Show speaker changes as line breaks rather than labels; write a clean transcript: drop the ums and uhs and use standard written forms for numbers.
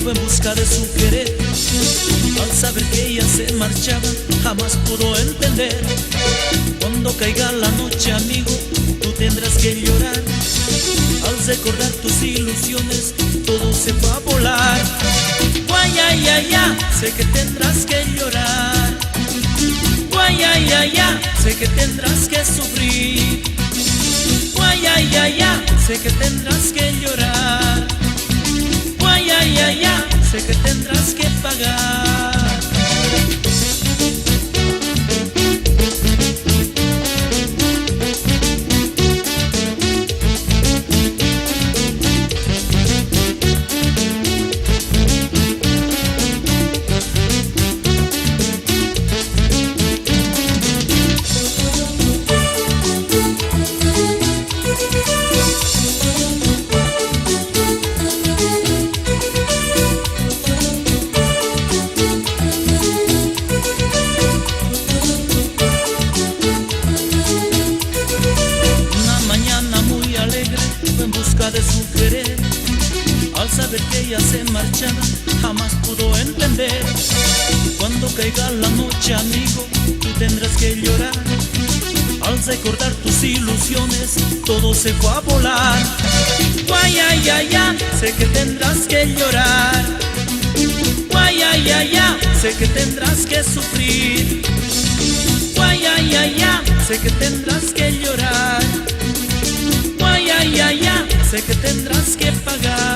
fue en busca de su querer. Al saber que ella se marchaba, jamás pudo entender. Cuando caiga la noche, amigo, tú tendrás que llorar. Al recordar tus ilusiones, todo se va a volar. Guay, ay, ay, ay, sé que tendrás que llorar. Guay, ay, ay, ay, sé que tendrás que sufrir. Guay, ay, ay, ay, sé que tendrás que llorar. Guay, ay, ay, ay, sé que tendrás que pagar. De su querer, al saber que ella se marchaba, jamás pudo entender. Cuando caiga la noche, amigo, tú tendrás que llorar. Al recordar tus ilusiones, todo se fue a volar. Guay, ay, ay, ay, sé que tendrás que llorar. Guay, ay, ay, ay, sé que tendrás que sufrir. Guay, ay, ay, ay, sé que tendrás que llorar. Ay, ay, ay, sé que tendrás que pagar.